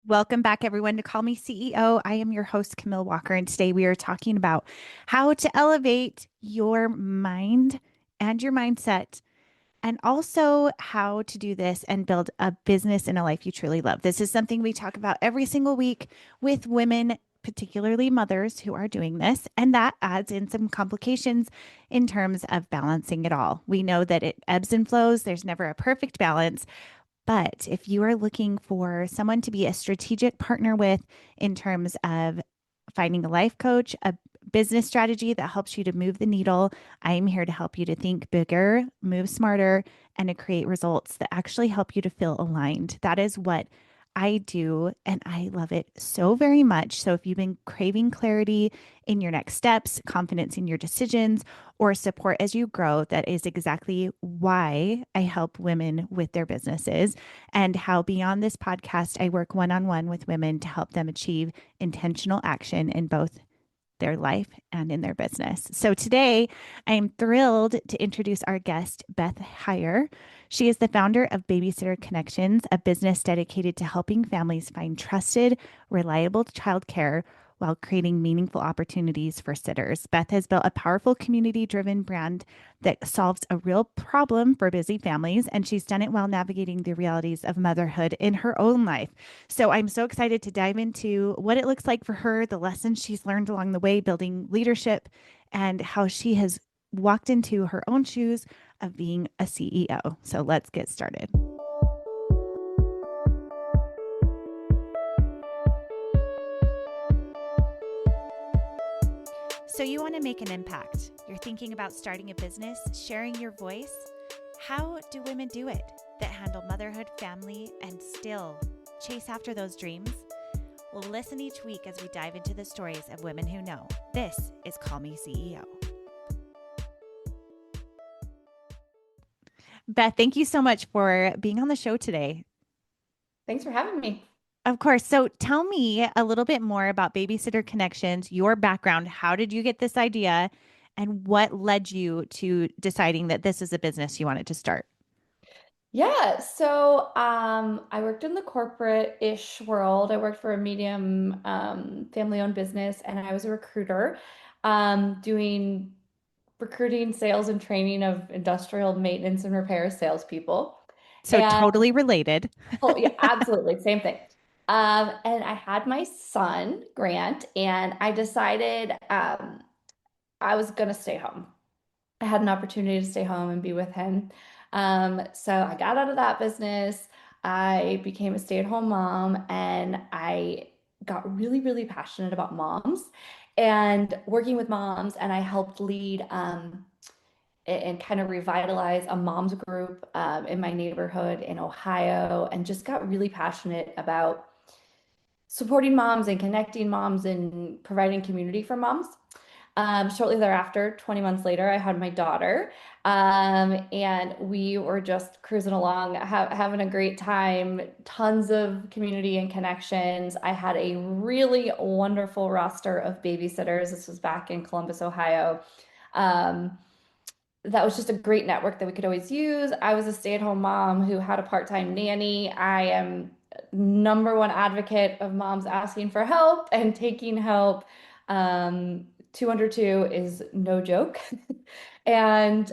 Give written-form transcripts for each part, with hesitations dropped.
Welcome back, everyone, to Call Me CEO. I am your host, Camille Walker, and today we are talking about how to elevate your mind and your mindset, and also how to do this and build a business and a life you truly love. This is something we talk about every single week with women, particularly mothers who are doing this, and that adds in some complications in terms of balancing it all. We know that it ebbs and flows, there's never a perfect balance. But if you are looking for someone to be a strategic partner with in terms of finding a life coach, a business strategy that helps you to move the needle, I am here to help you to think bigger, move smarter, and to create results that actually help you to feel aligned. That is what I do, and I love it so very much. So, if you've been craving clarity in your next steps, confidence in your decisions, or support as you grow, that is exactly why I help women with their businesses, and how beyond this podcast, I work one on one with women to help them achieve intentional action in both their life and in their business. So today, I am thrilled to introduce our guest, Beth Heyer. She is the founder of Babysitter Connections, a business dedicated to helping families find trusted, reliable childcare while creating meaningful opportunities for sitters. Beth has built a powerful community-driven brand that solves a real problem for busy families, and she's done it while navigating the realities of motherhood in her own life. So I'm so excited to dive into what it looks like for her, the lessons she's learned along the way, building leadership, and how she has walked into her own shoes of being a CEO. So let's get started. So you want to make an impact. You're thinking about starting a business, sharing your voice. How do women do it that handle motherhood, family, and still chase after those dreams? Well, listen each week as we dive into the stories of women who know. This is Call Me CEO. Beth, thank you so much for being on the show today. Thanks for having me. Of course. So tell me a little bit more about Babysitter Connections, your background. How did you get this idea? And what led you to deciding that this is a business you wanted to start? I worked in the corporate-ish world. I worked for a medium family-owned business, and I was a recruiter doing recruiting, sales, and training of industrial maintenance and repair salespeople. So And totally related. oh yeah, absolutely, same thing. And I had my son, Grant, and I decided I was gonna stay home. I had an opportunity to stay home and be with him. So I got out of that business. I became a stay-at-home mom and I got really, really passionate about moms and working with moms. And I helped lead and kind of revitalize a moms group in my neighborhood in Ohio and just got really passionate about supporting moms and connecting moms and providing community for moms. Shortly thereafter, 20 months later, I had my daughter, and we were just cruising along, having a great time, tons of community and connections. I had a really wonderful roster of babysitters. This was back in Columbus, Ohio. Um, that was just a great network that we could always use. I was a stay-at-home mom who had a part-time nanny. I am number one advocate of moms asking for help and taking help. 202 is no joke. And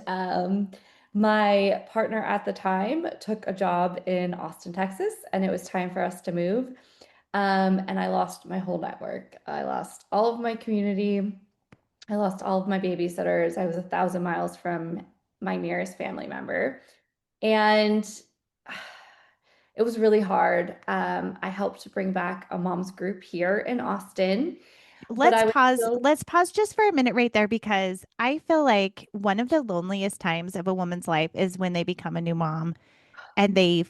my partner at the time took a job in Austin, Texas, and it was time for us to move. And I lost my whole network. I lost all of my community. I lost all of my babysitters. I was 1,000 miles from my nearest family member. And it was really hard. I helped bring back a mom's group here in Austin, but Let's I was pause. still, Let's pause just for a minute right there because I feel like one of the loneliest times of a woman's life is when they become a new mom and they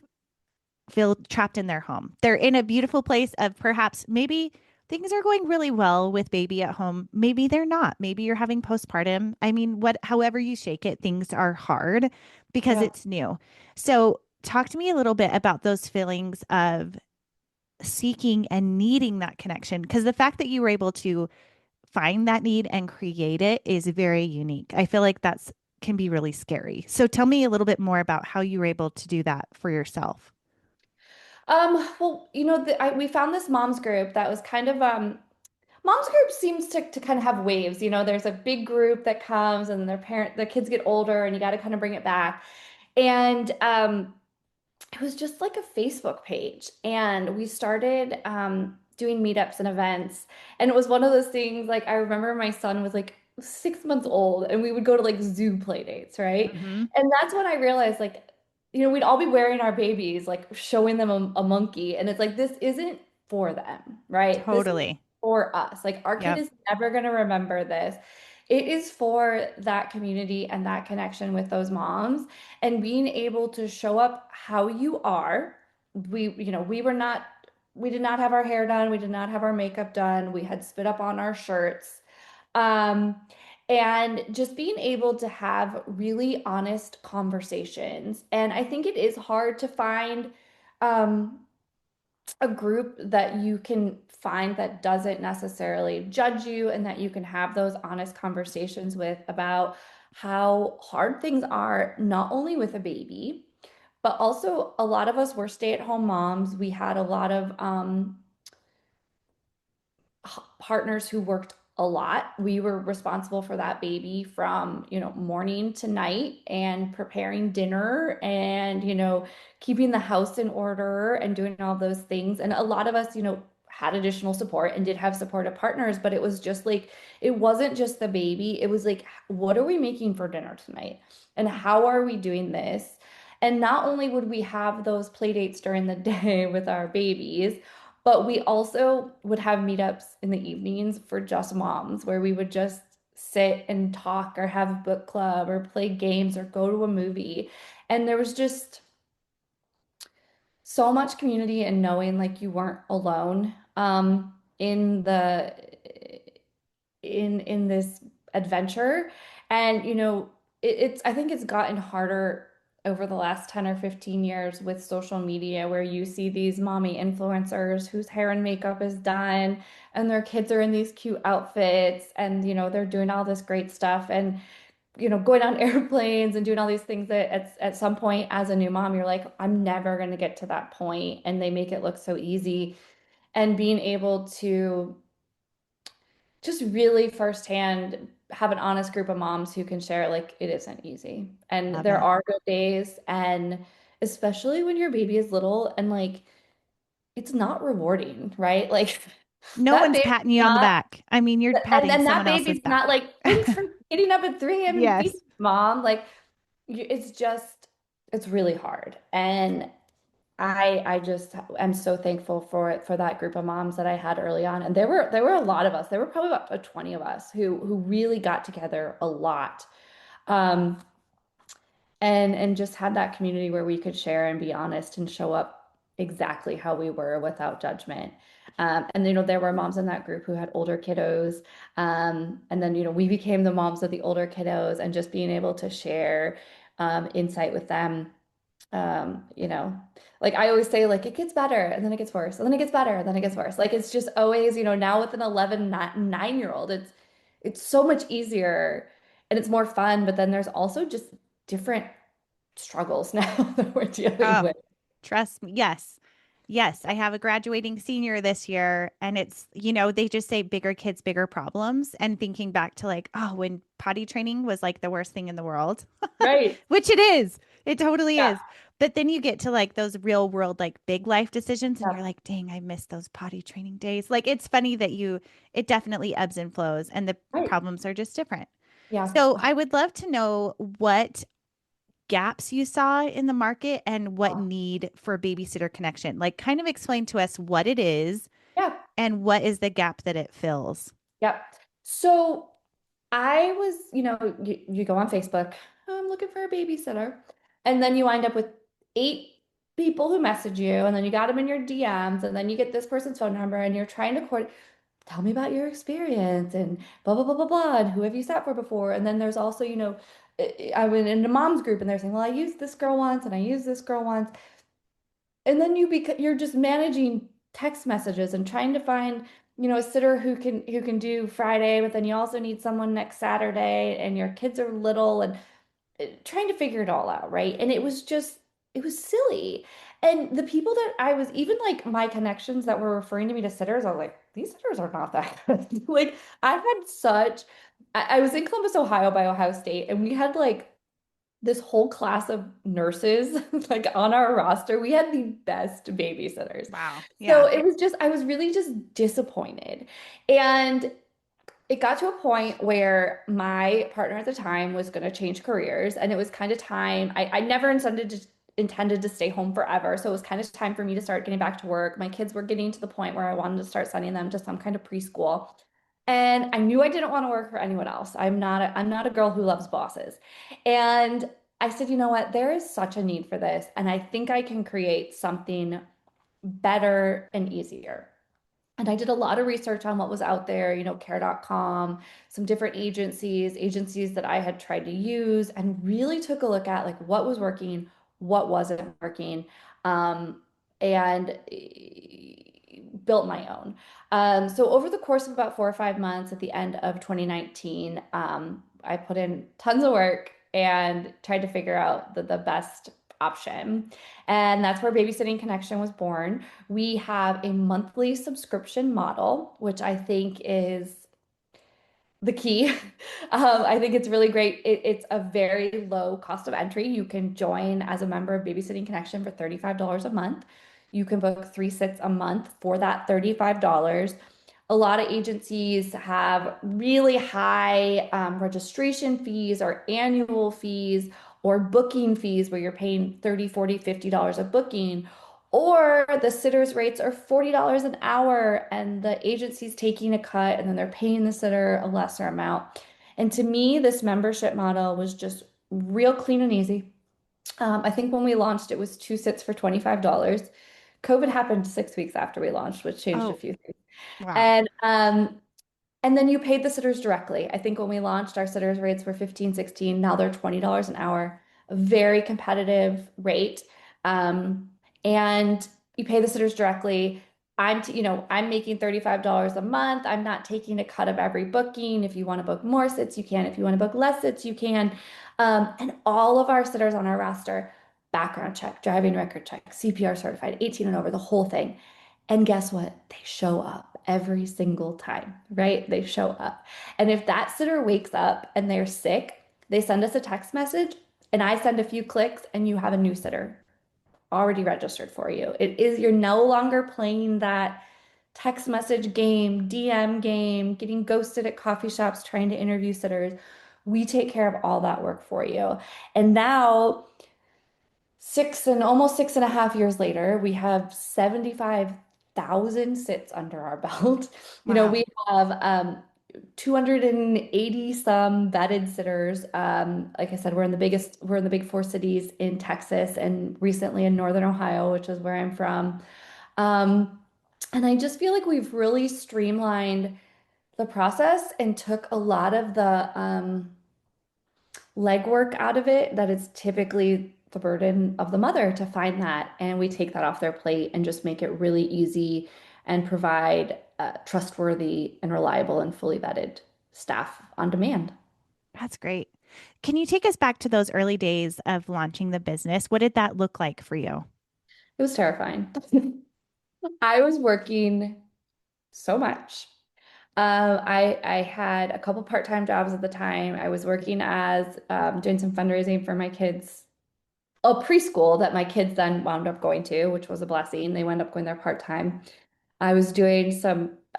feel trapped in their home. They're in a beautiful place of perhaps maybe things are going really well with baby at home. Maybe they're not. Maybe you're having postpartum. I mean, however you shake it, things are hard because yeah. it's new. So, talk to me a little bit about those feelings of seeking and needing that connection because the fact that you were able to find that need and create it is very unique. I feel like that's can be really scary. So tell me a little bit more about how you were able to do that for yourself. Well, we found this moms group that was kind of moms group seems to kind of have waves. There's a big group that comes and their kids get older and you got to kind of bring it back. And it was just like a Facebook page. And we started doing meetups and events. And it was one of those things, like I remember my son was like 6 months old and we would go to like zoo play dates, right? Hmm. And that's when I realized like, we'd all be wearing our babies, like showing them a monkey. And it's like, this isn't for them, right? This is Totally. for us. Like our kid Yep. is never going to remember this. It is for that community and that connection with those moms and being able to show up how you are. We did not have our hair done. We did not have our makeup done. We had spit up on our shirts. Um, and just being able to have really honest conversations. And I think it is hard to find um, a group that you can find that doesn't necessarily judge you and that you can have those honest conversations with about how hard things are, not only with a baby, but also a lot of us were stay-at-home moms. We had a lot of partners who worked a lot. We were responsible for that baby from, morning to night and preparing dinner and, keeping the house in order and doing all those things. And a lot of us, had additional support and did have supportive partners, but it was just like, it wasn't just the baby. It was like, what are we making for dinner tonight? And how are we doing this? And not only would we have those play dates during the day with our babies, but we also would have meetups in the evenings for just moms where we would just sit and talk or have a book club or play games or go to a movie. And there was just so much community and knowing like you weren't alone in the in this adventure. And it's I think it's gotten harder over the last 10 or 15 years with social media where you see these mommy influencers whose hair and makeup is done and their kids are in these cute outfits and they're doing all this great stuff and going on airplanes and doing all these things that at some point as a new mom you're like I'm never going to get to that point and they make it look so easy and being able to just really firsthand have an honest group of moms who can share like it isn't easy and Love there it. are good days and especially when your baby is little and like it's not rewarding, right? Like No that one's baby's patting you on the not back. I mean, you're patting and that someone else's baby's not back. like thanks for getting up at 3 a.m. and feeding Yes. mom like it's just it's really hard and I just am so thankful for it for that group of moms that I had early on. And there were a lot of us. There were probably about 20 of us who really got together a lot. Um, and just had that community where we could share and be honest and show up exactly how we were without judgment. And there were moms in that group who had older kiddos. And then we became the moms of the older kiddos and just being able to share insight with them um, you know, like I always say, like it gets better and then it gets worse and then it gets better and then it gets worse. Like it's just always, now with an 11, 9-year-old, it's so much easier and it's more fun. But then there's also just different struggles now that we're dealing Oh, with. trust me. Yes. Yes. I have a graduating senior this year, and it's, they just say bigger kids, bigger problems. And thinking back to like, oh, when potty training was like the worst thing in the world, Right. which it is. It totally Yeah. is. But then you get to like those real world, like big life decisions, and Yeah. you're like, dang, I miss those potty training days. Like, it's funny that it definitely ebbs and flows, and the Right. problems are just different. Yeah. So I would love to know what gaps you saw in the market and what need for Babysitter Connection. Like, kind of explain to us what it is Yeah. and what is the gap that it fills. Yeah. So I was, you go on Facebook, "Oh, I'm looking for a babysitter. And then you wind up with 8 people who message you, and then you got them in your DMs, and then you get this person's phone number, and you're trying to tell me about your experience, and blah, blah, blah, blah, blah, and who have you sat for before? And then there's also, I went into mom's group, and they're saying, well, I used this girl once, and I used this girl once. And then you're just managing text messages and trying to find, a sitter who can do Friday, but then you also need someone next Saturday and your kids are little and trying to figure it all out, right? And it was silly. And the people that I was even like my connections that were referring to me to sitters, I was like, these sitters are not that good. Like I had such, I was in Columbus, Ohio by Ohio State, and we had like this whole class of nurses like on our roster. We had the best babysitters. Wow. So Yeah. it was just, I was really just disappointed. And it got to a point where my partner at the time was going to change careers, and it was kind of time. I never intended to stay home forever. So it was kind of time for me to start getting back to work. My kids were getting to the point where I wanted to start sending them to some kind of preschool. And I knew I didn't want to work for anyone else. I'm not a girl who loves bosses. And I said, you know what? There is such a need for this, and I think I can create something better and easier. And I did a lot of research on what was out there, care.com, some different agencies that I had tried to use, and really took a look at like what was working, what wasn't working, and built my own. So over the course of about 4 or 5 months at the end of 2019, I put in tons of work and tried to figure out the best option. And that's where Babysitting Connection was born. We have a monthly subscription model, which I think is the key. I think it's really great. It's a very low cost of entry. You can join as a member of Babysitting Connection for $35 a month. You can book 3 sits a month for that $35. A lot of agencies have really high registration fees or annual fees or booking fees where you're paying 30, 40, $50 a booking. Or the sitters rates are $40 an hour and the agency's taking a cut and then they're paying the sitter a lesser amount. And to me, this membership model was just real clean and easy. I think when we launched, it was 2 sits for $25. COVID happened 6 weeks after we launched, which changed a Oh, few things. wow. And then you paid the sitters directly. I think when we launched, our sitters rates were 15, 16. Now they're $20 an hour, a very competitive rate. Um, and you pay the sitters directly. I'm making $35 a month. I'm not taking a cut of every booking. If you want to book more sits, you can. If you want to book less sits, you can. And all of our sitters on our roster, background check, driving record check, CPR certified, 18 and over, the whole thing. And guess what? They show up every single time, right? They show up. And if that sitter wakes up and they're sick, they send us a text message and I send a few clicks and you have a new sitter already registered for you. You're no longer playing that text message game, DM game, getting ghosted at coffee shops, trying to interview sitters. We take care of all that work for you. And now, almost 6.5 years later, we have 75,000 sits under our belt. Wow. We have 280 some vetted sitters. Like I said, we're in the big four cities in Texas and recently in Northern Ohio, which is where I'm from. Um, and I just feel like we've really streamlined the process and took a lot of the legwork out of it that is typically the burden of the mother to find that. And we take that off their plate and just make it really easy and provide trustworthy and reliable and fully vetted staff on demand. That's great. Can you take us back to those early days of launching the business? What did that look like for you? It was terrifying. I was working so much. I had a couple part-time jobs at the time. I was working as doing some fundraising for my kids, a preschool that my kids then wound up going to, which was a blessing. They wound up going there part-time. I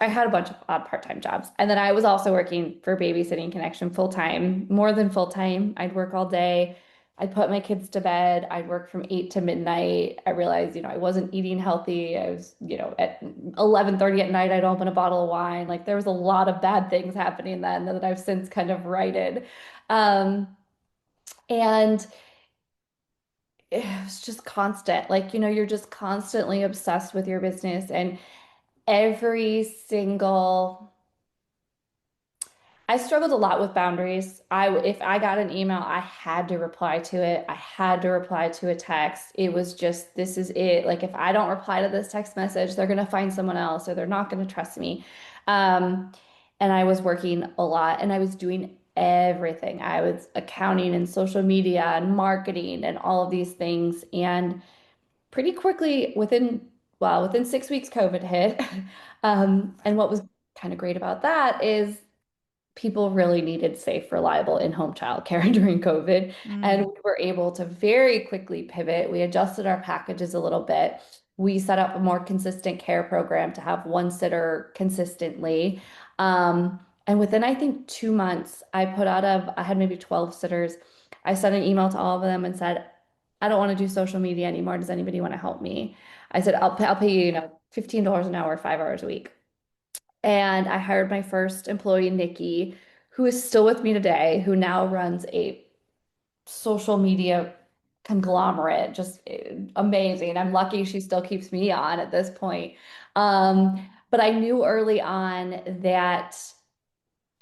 had a bunch of odd part-time jobs. And then I was also working for Babysitting Connection full-time, more than full-time. I'd work all day. I'd put my kids to bed. I'd work from 8 to midnight. I realized, I wasn't eating healthy. I was, at 11:30 at night, I'd open a bottle of wine. Like there was a lot of bad things happening then that I've since kind of righted. Um, and it was just constant. Like, you're just constantly obsessed with your business and every single I struggled a lot with boundaries. If I got an email, I had to reply to it. I had to reply to a text. It was just, this is it. Like if I don't reply to this text message, they're gonna find someone else or they're not gonna trust me. Um, and I was working a lot and I was doing everything. I was accounting and social media and marketing and all of these things. And pretty quickly within 6 weeks, COVID hit. And what was kind of great about that is people really needed safe, reliable in-home childcare during COVID. And Mm, we were able to very quickly pivot. We adjusted our packages a little bit. We set up a more consistent care program to have one sitter consistently. And within, I think, 2 months, I had maybe 12 sitters. I sent an email to all of them and said, I don't want to do social media anymore. Does anybody want to help me? I said, I'll pay you, $15 an hour, 5 hours a week. And I hired my first employee, Nikki, who is still with me today, who now runs a social media conglomerate. Just amazing. I'm lucky she still keeps me on at this point. But I knew early on that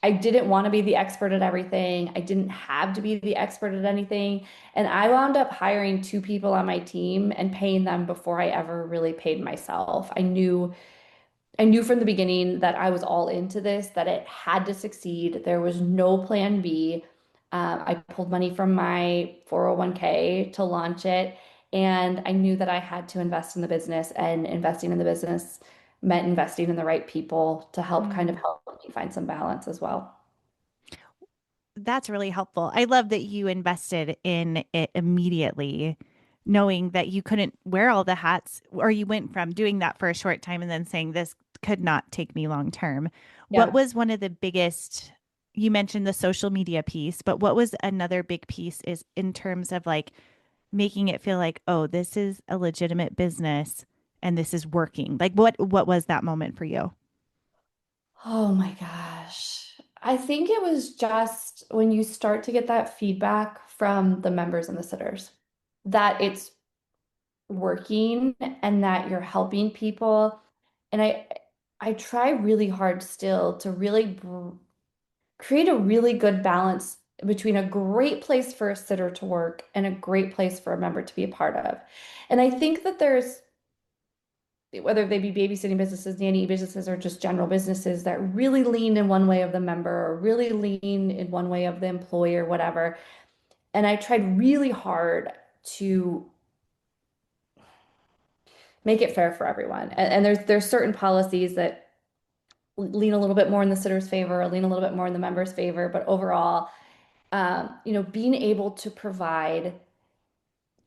I didn't want to be the expert at everything. I didn't have to be the expert at anything. And I wound up hiring two people on my team and paying them before I ever really paid myself. I knew from the beginning that I was all into this, that it had to succeed. There was no plan B. I pulled money from my 401(k) to launch it, and I knew that I had to invest in the business, and investing in the business meant investing in the right people to help kind of mm. help me find some balance as well. That's really helpful. I love that you invested in it immediately, knowing that you couldn't wear all the hats, or you went from doing that for a short time and then saying, this could not take me long term. What Yeah. was one of the biggest, you mentioned the social media piece, but what was another big piece is in terms of like making it feel like, oh, this is a legitimate business and this is working. Like what was that moment for you? Oh my gosh. I think it was just when you start to get that feedback from the members and the sitters that it's working and that you're helping people. And I try really hard still to really create a really good balance between a great place for a sitter to work and a great place for a member to be a part of. And I think that there's whether they be babysitting businesses, nanny businesses, or just general businesses that really lean in one way of the member or really lean in one way of the employer, whatever. And I tried really hard to make it fair for everyone. And there's certain policies that lean a little bit more in the sitter's favor, or lean a little bit more in the member's favor. But overall, being able to provide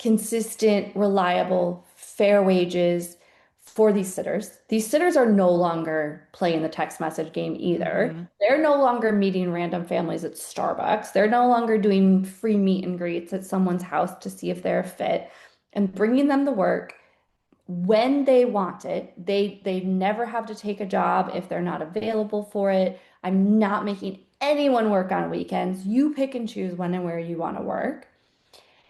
consistent, reliable, fair wages for these sitters. These sitters are no longer playing the text message game either. Hmm. They're no longer meeting random families at Starbucks. They're no longer doing free meet and greets at someone's house to see if they're fit and bringing them to work when they want it. They never have to take a job if they're not available for it. I'm not making anyone work on weekends. You pick and choose when and where you want to work.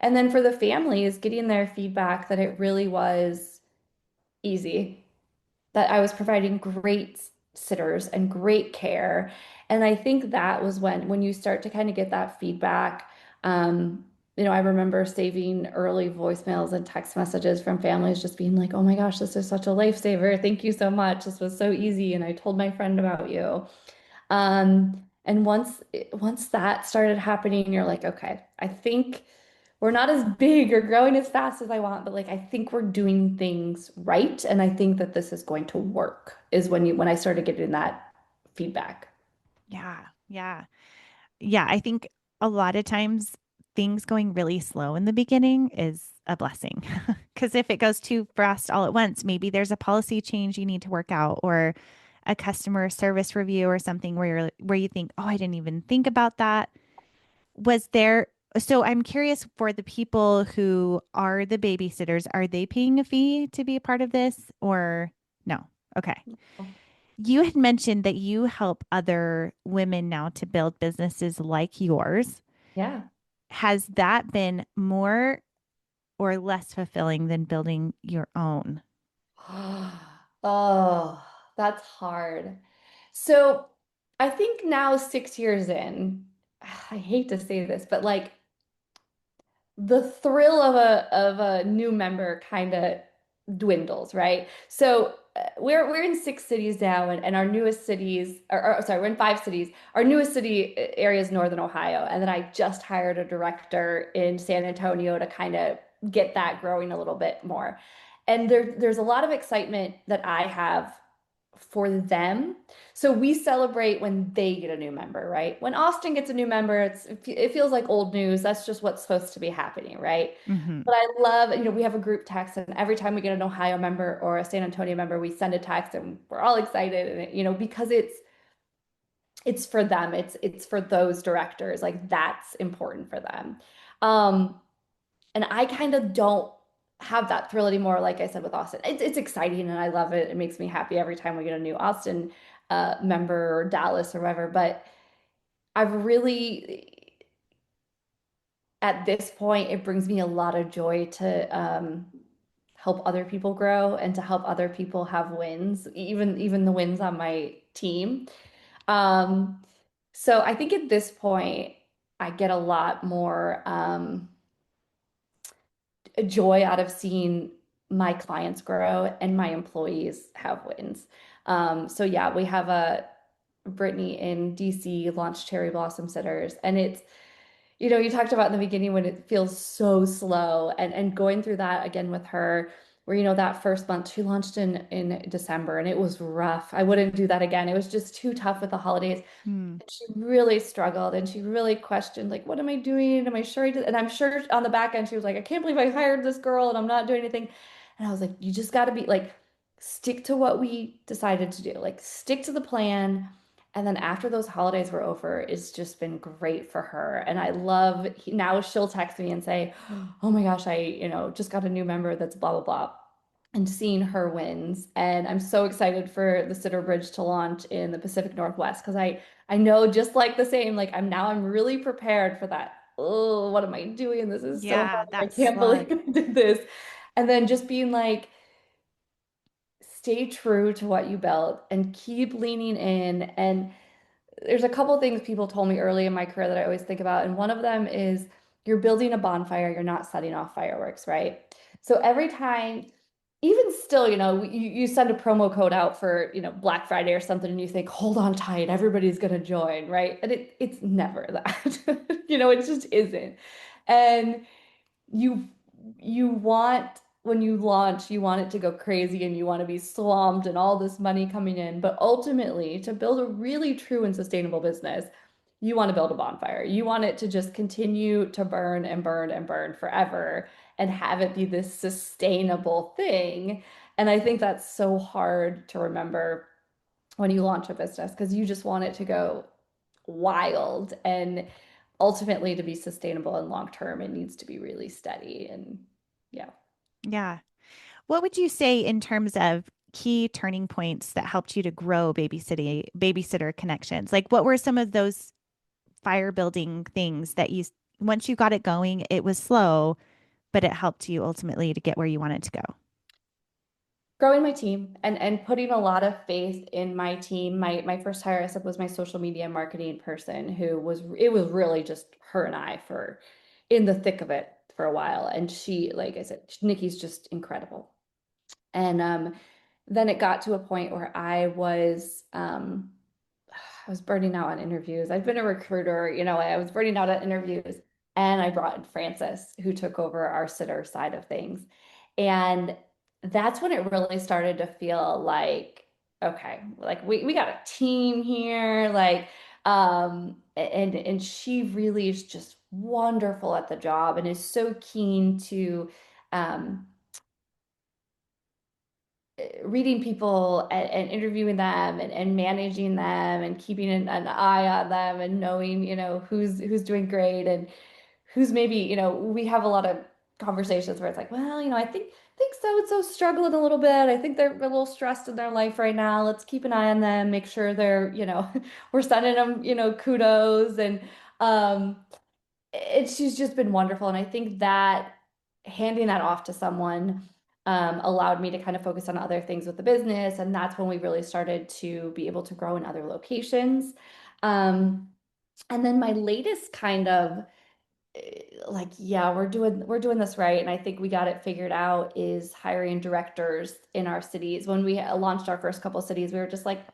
And then for the families, getting their feedback that it really was easy, that I was providing great sitters and great care. And I think that was when you start to kind of get that feedback. I remember saving early voicemails and text messages from families just being like, "Oh my gosh, this is such a lifesaver. Thank you so much. This was so easy. And I told my friend about you." And once that started happening, you're like, okay, I think we're not as big or growing as fast as I want, but like I think we're doing things right, and I think that this is going to work, is when I started getting that feedback. Yeah. Yeah. Yeah, I think a lot of times things going really slow in the beginning is a blessing. Because if it goes too fast all at once, maybe there's a policy change you need to work out or a customer service review or something where you think, "Oh, I didn't even think about that." Was there So I'm curious for the people who are the babysitters, are they paying a fee to be a part of this or no? Okay. You had mentioned that you help other women now to build businesses like yours. Yeah. Has that been more or less fulfilling than building your own? Oh, that's hard. So I think now 6 years in, I hate to say this, but like the thrill of a new member kind of dwindles, right? So we're in 6 cities now, and our newest cities, or sorry, we're in 5 cities. Our newest city area is Northern Ohio, and then I just hired a director in San Antonio to kind of get that growing a little bit more. And there's a lot of excitement that I have for them. So we celebrate when they get a new member, right? When Austin gets a new member, it feels like old news. That's just what's supposed to be happening, right? Hmm. But I love, we have a group text, and every time we get an Ohio member or a San Antonio member, we send a text, and we're all excited, and because it's for them. It's for those directors. Like that's important for them. Um, and I kind of don't have that thrill anymore, like I said with Austin. It's exciting and I love it. It makes me happy every time we get a new Austin member or Dallas or whatever. But I've really, at this point, it brings me a lot of joy to help other people grow and to help other people have wins, even the wins on my team. Um, so I think at this point, I get a lot more joy out of seeing my clients grow and my employees have wins. So yeah, we have a Brittany in DC launched Cherry Blossom Sitters, and it's you talked about in the beginning when it feels so slow, and going through that again with her, where that first month she launched in December, and it was rough. I wouldn't do that again. It was just too tough with the holidays. Mm. She really struggled and she really questioned, like, what am I doing? Am I sure I did? And I'm sure on the back end, she was like, I can't believe I hired this girl and I'm not doing anything. And I was like, you just got to be like, stick to what we decided to do, like, stick to the plan. And then after those holidays were over, it's just been great for her. And I love now she'll text me and say, oh my gosh, I just got a new member that's blah, blah, blah, and seeing her wins. And I'm so excited for the Sitter Bridge to launch in the Pacific Northwest because I know just like the same, like I'm really prepared for that. Oh, what am I doing? This is so Yeah, hard. I that can't believe slug. I did this. And then just being like, stay true to what you built and keep leaning in. And there's a couple things people told me early in my career that I always think about. And one of them is you're building a bonfire, you're not setting off fireworks, right? So every time, even still, you send a promo code out for, Black Friday or something, and you think, hold on tight, everybody's gonna join, right? And it's never that. It just isn't. And you you want when you launch, you want it to go crazy and you want to be swamped and all this money coming in. But ultimately, to build a really true and sustainable business, you want to build a bonfire. You want it to just continue to burn and burn and burn forever and have it be this sustainable thing. And I think that's so hard to remember when you launch a business because you just want it to go wild, and ultimately to be sustainable and long term it needs to be really steady. And yeah. Yeah. What would you say in terms of key turning points that helped you to grow babysitter connections? Like what were some of those fire building things that once you got it going, it was slow, but it helped you ultimately to get where you wanted to go? Growing my team and putting a lot of faith in my team. My first hire, I said, was my social media marketing person, who was it was really just her and I for in the thick of it for a while. And she, like I said, Nikki's just incredible. And then it got to a point where I was burning out on interviews. I've been a recruiter, I was burning out on interviews, and I brought in Francis, who took over our sitter side of things. And that's when it really started to feel like, okay, like we got a team here, like, and she really is just wonderful at the job and is so keen to um reading people and interviewing them and managing them and keeping an eye on them and knowing, who's doing great and who's maybe, we have a lot of conversations where it's like, well, I think so and so struggling a little bit. I think they're a little stressed in their life right now. Let's keep an eye on them, make sure they're, we're sending them, kudos. And um she's just been wonderful. And I think that handing that off to someone allowed me to kind of focus on other things with the business. And that's when we really started to be able to grow in other locations. Um, and then my latest kind of like, yeah, we're doing this right. And I think we got it figured out, is hiring directors in our cities. When we launched our first couple of cities, we were just like,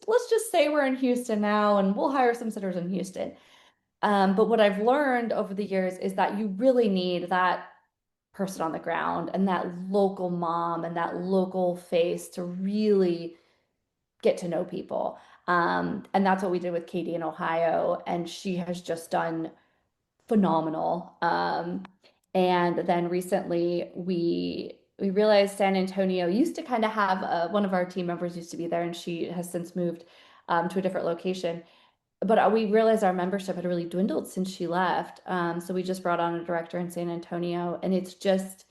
let's just say we're in Houston now and we'll hire some sitters in Houston. But what I've learned over the years is that you really need that person on the ground and that local mom and that local face to really get to know people. And that's what we did with Katie in Ohio. And she has just done phenomenal. And then recently we realized San Antonio used to kind of have one of our team members used to be there, and she has since moved to a different location. But we realized our membership had really dwindled since she left. So we just brought on a director in San Antonio, and it's just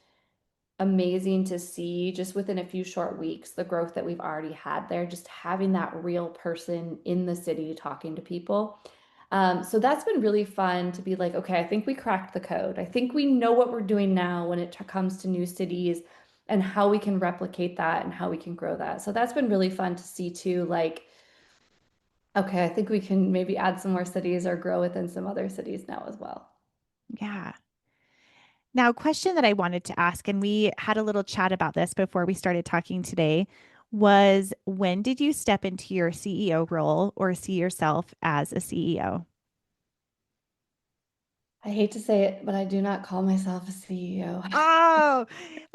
amazing to see just within a few short weeks the growth that we've already had there, just having that real person in the city talking to people. So that's been really fun to be like, okay, I think we cracked the code. I think we know what we're doing now when it comes to new cities and how we can replicate that and how we can grow that. So that's been really fun to see too. Like, okay, I think we can maybe add some more cities or grow within some other cities now as well. Yeah. Now, a question that I wanted to ask, and we had a little chat about this before we started talking today, was when did you step into your CEO role or see yourself as a CEO? I hate to say it, but I do not call myself a CEO. Oh,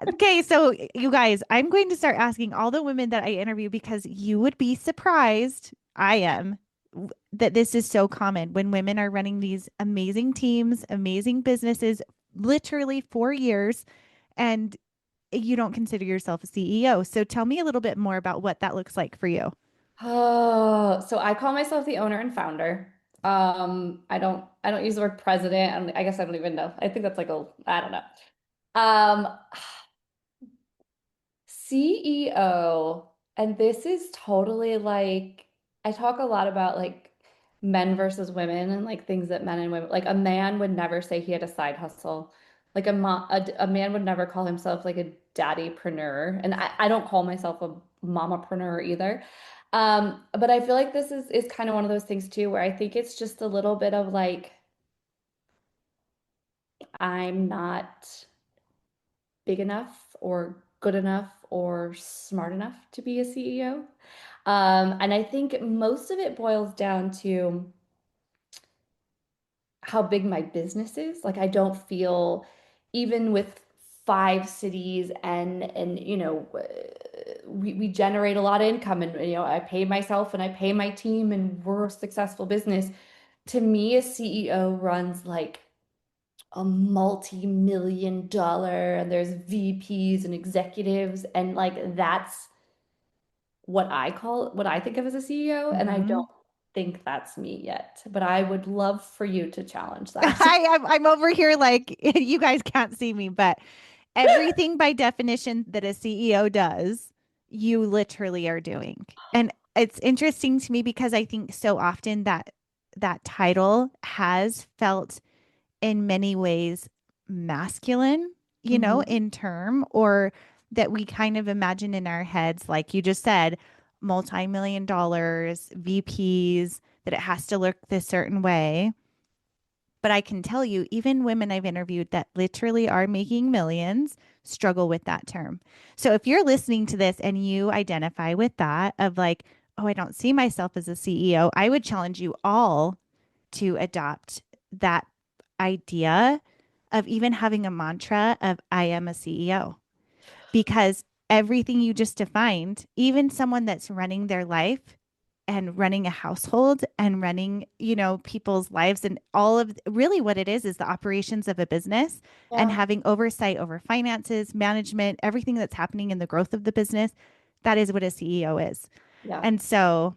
okay. So, you guys, I'm going to start asking all the women that I interview because you would be surprised. I am that this is so common when women are running these amazing teams, amazing businesses, literally 4 years, and you don't consider yourself a CEO. So, tell me a little bit more about what that looks like for you. Oh, so I call myself the owner and founder. I don't use the word president. I guess I don't even know. I think that's like I don't know. Um, CEO, and this is totally like I talk a lot about like men versus women and like things that men and women like a man would never say he had a side hustle. Like a man would never call himself like a daddypreneur. And I don't call myself a mamapreneur either. But I feel like this is kind of one of those things too where I think it's just a little bit of like I'm not big enough or good enough or smart enough to be a CEO. And I think most of it boils down to how big my business is. Like I don't feel even with 5 cities and we generate a lot of income and I pay myself and I pay my team and we're a successful business. To me, a CEO runs like a multi-million dollar and there's VPs and executives and like that's what I think of as a CEO, and I Mhm. don't think that's me yet. But I would love for you to challenge that. I'm over here like you guys can't see me, but everything by definition that a CEO does, you literally are doing. And it's interesting to me because I think so often that that title has felt in many ways masculine, Mhm. in term, or that we kind of imagine in our heads, like you just said, multi-million dollars, VPs, that it has to look this certain way. But I can tell you, even women I've interviewed that literally are making millions struggle with that term. So if you're listening to this and you identify with that, of like, oh, I don't see myself as a CEO, I would challenge you all to adopt that idea of even having a mantra of I am a CEO, because everything you just defined, even someone that's running their life and running a household and running, people's lives, and all of really what it is the operations of a business and Yeah, having oversight over finances, management, everything that's happening in the growth of the business. That is what a CEO is. yeah. And so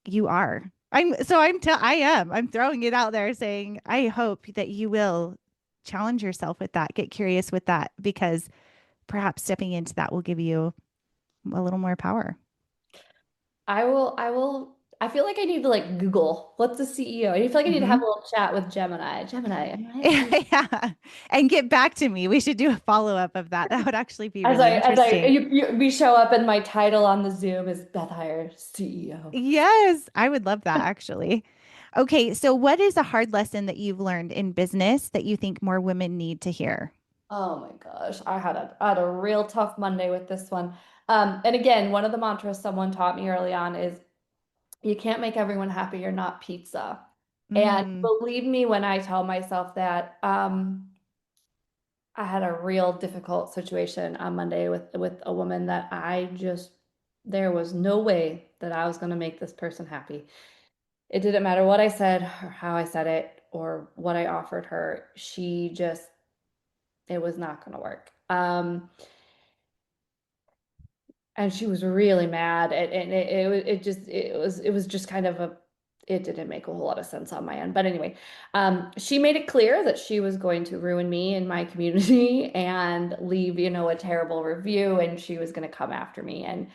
you are. I am. I'm throwing it out there saying I hope that you will challenge yourself with that, get curious with that, because perhaps stepping into that will give you a little more power. I feel like I need to like Google what's a CEO. I feel like I need to have Hmm. a little chat with Gemini. Gemini, am I a CEO? Yeah. And get back to me. We should do a follow up of that. That would actually be As really interesting. we show up and my title on the Zoom is Beth Heyer, CEO. Yes, I would love that actually. Okay, so what is a hard lesson that you've learned in business that you think more women need to hear? Oh my gosh, I had a real tough Monday with this one. And again, one of the mantras someone taught me early on is you can't make everyone happy, you're not pizza. And Mm, believe me when I tell myself that, I had a real difficult situation on Monday with a woman that I just there was no way that I was going to make this person happy. It didn't matter what I said or how I said it or what I offered her. She just it was not going to work. And she was really mad and it was just kind of a it didn't make a whole lot of sense on my end, but anyway, she made it clear that she was going to ruin me and my community and leave, a terrible review, and she was going to come after me. And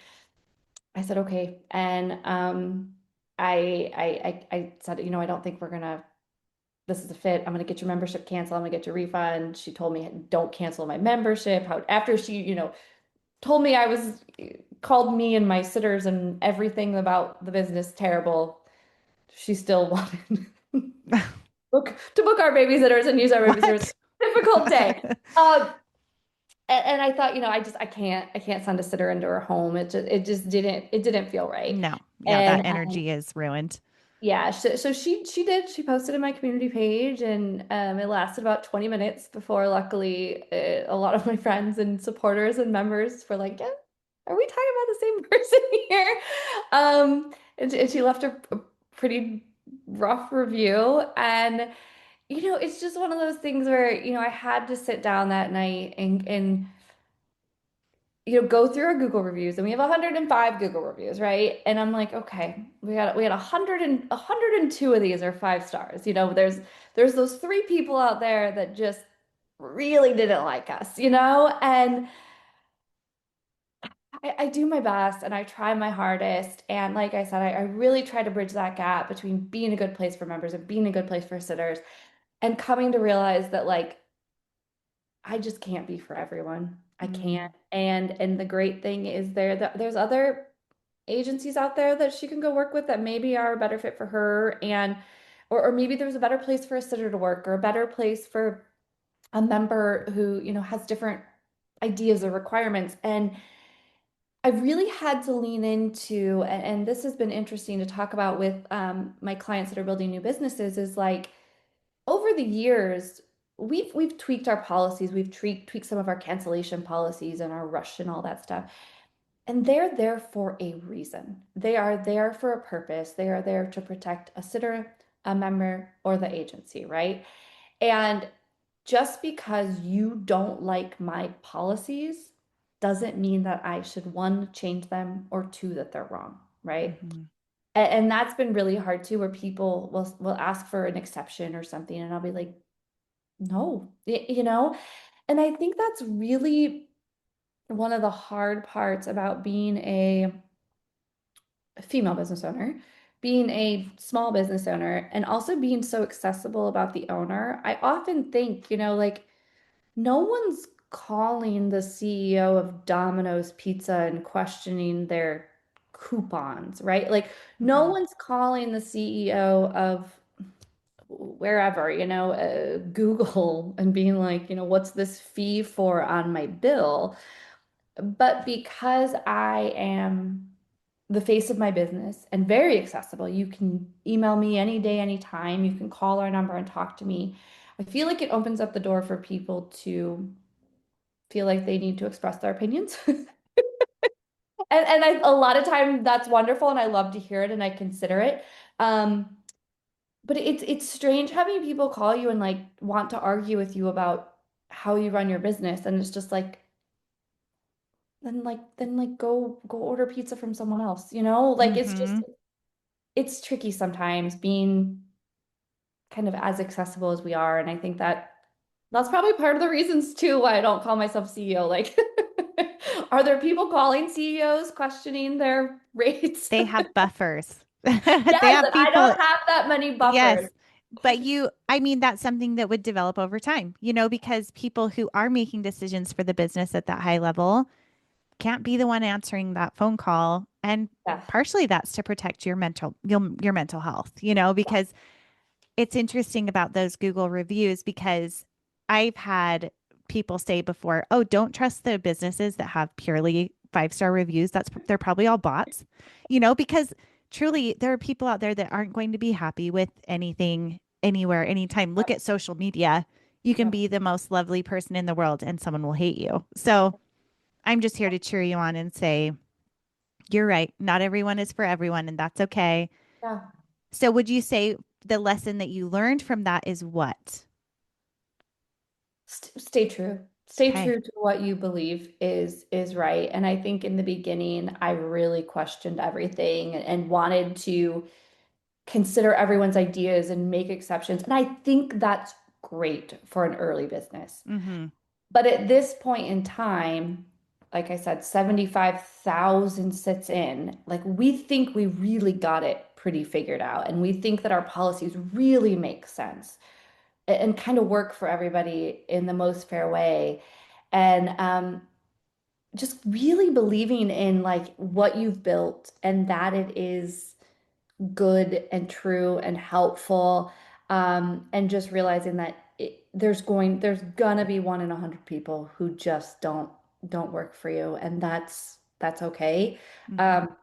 I said okay. And I said, I don't think we're gonna this is a fit. I'm gonna get your membership canceled. I'm gonna get your refund. She told me don't cancel my membership. How after she, told me I was called me and my sitters and everything about the business terrible. She still wanted to book our babysitters and use our babysitters. What? Difficult day. Um, and I thought, I can't send a sitter into her home. It just didn't feel right. No. Yeah, that And energy is ruined. yeah, so she posted in my community page, and it lasted about 20 minutes before luckily a lot of my friends and supporters and members were like, yeah, are we talking about the same person here? And she left a pretty rough review, and it's just one of those things where I had to sit down that night and go through our Google reviews, and we have 105 Google reviews, right? And I'm like, okay, we had 102 of these are 5 stars. There's those 3 people out there that just really didn't like us, and I do my best and I try my hardest. And like I said, I really try to bridge that gap between being a good place for members and being a good place for sitters, and coming to realize that like I just can't be for everyone. I Mm, can't. And the great thing is there's other agencies out there that she can go work with that maybe are a better fit for her, and or maybe there's a better place for a sitter to work, or a better place for a member who, has different ideas or requirements. And I really had to lean into, and this has been interesting to talk about with my clients that are building new businesses, is like over the years, we've tweaked our policies, we've tweaked some of our cancellation policies and our rush and all that stuff. And they're there for a reason. They are there for a purpose. They are there to protect a sitter, a member, or the agency, right? And just because you don't like my policies doesn't mean that I should, one, change them, or two, that they're wrong, right? mhm. And that's been really hard too, where people will ask for an exception or something, and I'll be like, no, And I think that's really one of the hard parts about being a female business owner, being a small business owner, and also being so accessible about the owner. I often think, like no one's calling the CEO of Domino's Pizza and questioning their coupons, right? Like no Mhm. one's calling the CEO of wherever, Google, and being like, what's this fee for on my bill? But because I am the face of my business and very accessible, you can email me any day, anytime. You can call our number and talk to me. I feel like it opens up the door for people to feel like they need to express their opinions. A lot of time that's wonderful and I love to hear it and I consider it. Um, but it's strange having people call you and like want to argue with you about how you run your business, and it's just like then go order pizza from someone else, Like Mhm. it's tricky sometimes being kind of as accessible as we are, and I think that's probably part of the reasons too why I don't call myself CEO. Like, are there people calling CEOs questioning their rates? They have buffers. They Yes, have and I people. don't have that many buffers. Yes. But I mean, that's something that would develop over time, because people who are making decisions for the business at that high level can't be the one answering that phone call. And Yeah. partially that's to protect your mental health, because it's interesting about those Google reviews because I've had people say before, "Oh, don't trust the businesses that have purely 5-star reviews. They're probably all bots." Because truly there are people out there that aren't going to be happy with anything anywhere anytime. Look at social media. You can Yeah. be the most lovely person in the world and someone will hate you. So I'm just here to cheer you on and say, you're right. Not everyone is for everyone, and that's okay. Yeah. So would you say the lesson that you learned from that is what? Stay true. Stay Okay. true to what you believe is right. And I think in the beginning, I really questioned everything and wanted to consider everyone's ideas and make exceptions. And I think that's great for an early business. Mm-hmm. But at this point in time, like I said, 75,000 sits in. Like we think we really got it pretty figured out. And we think that our policies really make sense and kind of work for everybody in the most fair way. And just really believing in like what you've built and that it is good and true and helpful. And just realizing that there's gonna be 1 in 100 people who just don't work for you, and that's okay. Mm-hmm. Um,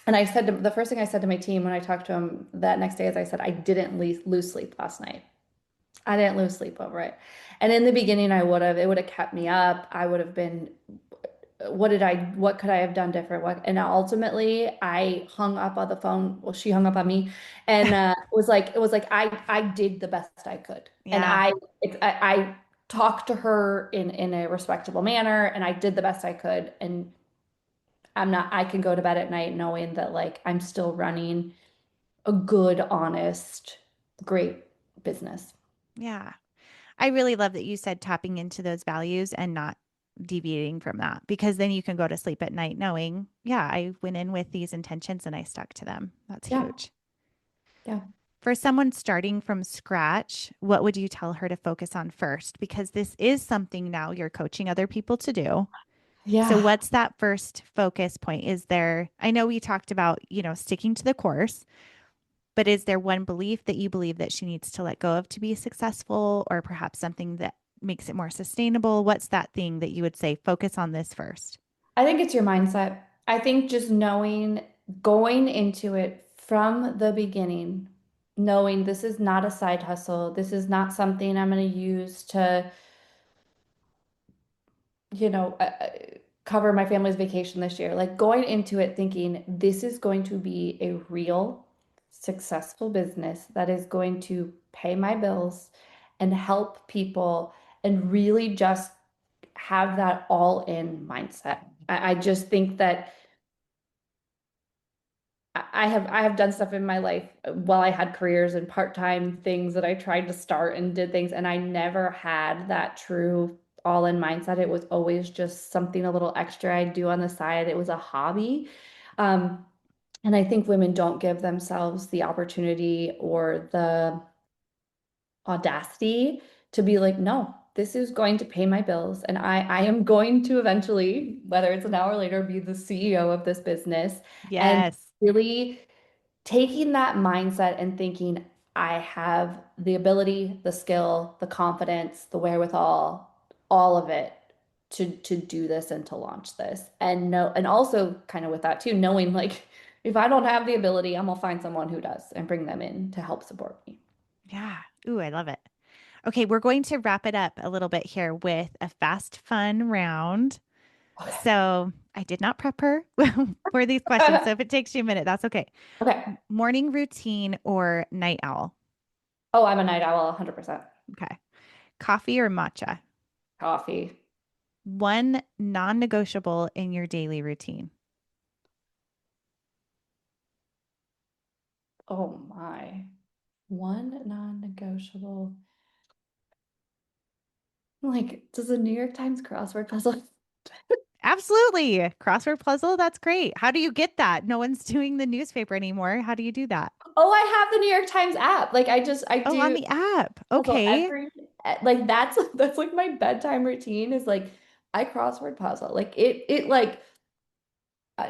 and the first thing I said to my team when I talked to them that next day is I said, I didn't lose sleep last night. I didn't lose sleep over it. And in the beginning, it would have kept me up. I would have been, what could I have done different? And ultimately I hung up on the phone. Well, she hung up on me and it was like, I did the best I could. And Yeah. I talked to her in a respectable manner and I did the best I could. And I can go to bed at night knowing that like I'm still running a good, honest, great business. Yeah. I really love that you said tapping into those values and not deviating from that because then you can go to sleep at night knowing, yeah, I went in with these intentions and I stuck to them. That's Yeah. huge. Yeah. For someone starting from scratch, what would you tell her to focus on first? Because this is something now you're coaching other people to do. So, Yeah. what's that first focus point? Is there, I know we talked about, sticking to the course, but is there one belief that you believe that she needs to let go of to be successful, or perhaps something that makes it more sustainable? What's that thing that you would say, focus on this first? I think it's your mindset. I think just going into it from the beginning, knowing this is not a side hustle. This is not something I'm going to use to, you know, uh, uh, cover my family's vacation this year. Like going into it thinking this is going to be a real successful business that is going to pay my bills and help people and really just have that all in mindset. I just think that I have done stuff in my life while I had careers and part-time things that I tried to start and did things, and I never had that true all-in mindset. It was always just something a little extra I do on the side. It was a hobby. Um, and I think women don't give themselves the opportunity or the audacity to be like, no, this is going to pay my bills, and I am going to eventually, whether it's an hour later, be the CEO of this business. And Yes. really taking that mindset and thinking, I have the ability, the skill, the confidence, the wherewithal, all of it to do this and to launch this. And also kind of with that too, knowing like if I don't have the ability, I'm gonna find someone who does and bring them in to help support me. Yeah. Ooh, I love it. Okay, we're going to wrap it up a little bit here with a fast, fun round. Okay. So I did not prep her for these questions. So if it takes you a minute, that's okay. Okay. Morning routine or night owl? Oh, I'm a night owl, 100%. Okay. Coffee or matcha? Coffee. One non negotiable in your daily routine. Oh my. One non-negotiable. Like, does the New York Times crossword puzzle? Absolutely. Crossword puzzle. That's great. How do you get that? No one's doing the newspaper anymore. How do you do that? Oh, I have the New York Times app. Like I Oh, on do the app. puzzle Okay. like that's like my bedtime routine is like I crossword puzzle. Like it like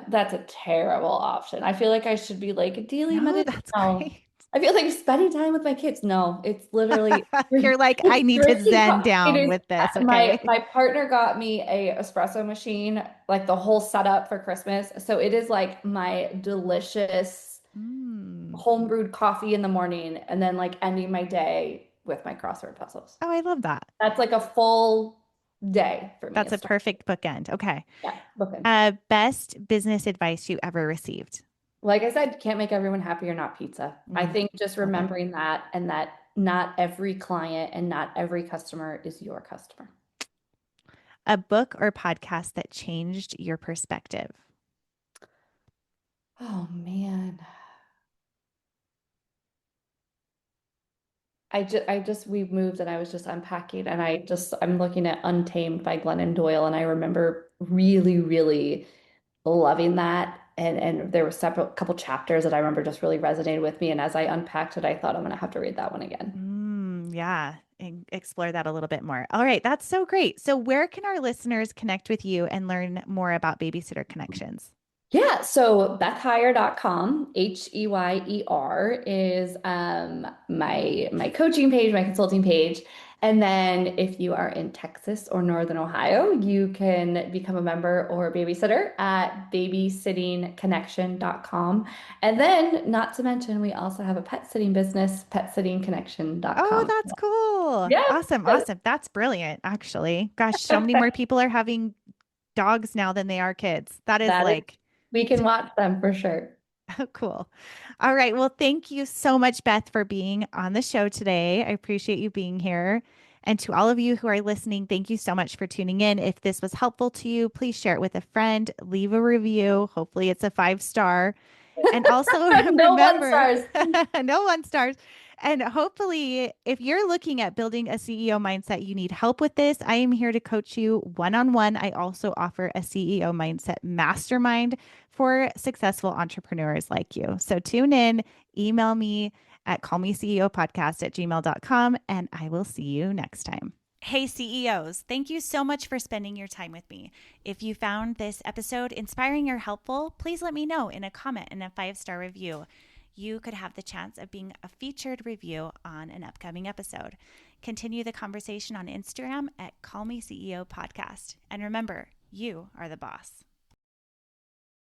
that's a terrible option. I feel like I should be like a daily No, meditation. that's No. great. I feel like spending time with my kids. No, it's literally You're like, I it's need to drinking zen coffee. It down is with this. my Okay. my partner got me a espresso machine, like the whole setup for Christmas. So it is like my delicious Mm, home brewed coffee in the morning and then like ending my day. with my crossword puzzles. Oh, I love that. That's like a full day for me. That's a It's perfect bookend. Okay. yeah, bookend. Best business advice you ever received? Like I said, can't make everyone happy or not pizza. I Mm, think just love it. remembering that and that not every client and not every customer is your customer. A book or podcast that changed your perspective? Oh man. We've moved and I was just unpacking and I'm looking at Untamed by Glennon Doyle and I remember really, really loving that. And there were several couple chapters that I remember just really resonated with me. And as I unpacked it, I thought I'm gonna have to read that one again. Yeah, and explore that a little bit more. All right, that's so great. So, where can our listeners connect with you and learn more about Babysitter Connections? Yeah, so BethHeyer.com, Heyer is my coaching page, my consulting page. And then if you are in Texas or Northern Ohio, you can become a member or a babysitter at babysittingconnection.com. And then not to mention, we also have a pet sitting business, Oh, petsittingconnection.com. that's cool. Yeah. Awesome. Awesome. That's brilliant, actually. Gosh, so many more people are having dogs now than they are kids. That is That is, like we can watch them for sure. oh, cool. All right. Well, thank you so much, Beth, for being on the show today. I appreciate you being here. And to all of you who are listening, thank you so much for tuning in. If this was helpful to you, please share it with a friend, leave a review. Hopefully, it's a 5 star. And also No one remember, stars. no 1 stars. And hopefully, if you're looking at building a CEO mindset, you need help with this. I am here to coach you one on one. I also offer a CEO mindset mastermind for successful entrepreneurs like you. So tune in, email me at callmeceopodcast@gmail.com, and I will see you next time. Hey, CEOs, thank you so much for spending your time with me. If you found this episode inspiring or helpful, please let me know in a comment and a 5 star review. You could have the chance of being a featured review on an upcoming episode. Continue the conversation on Instagram at Call Me CEO Podcast. And remember, you are the boss.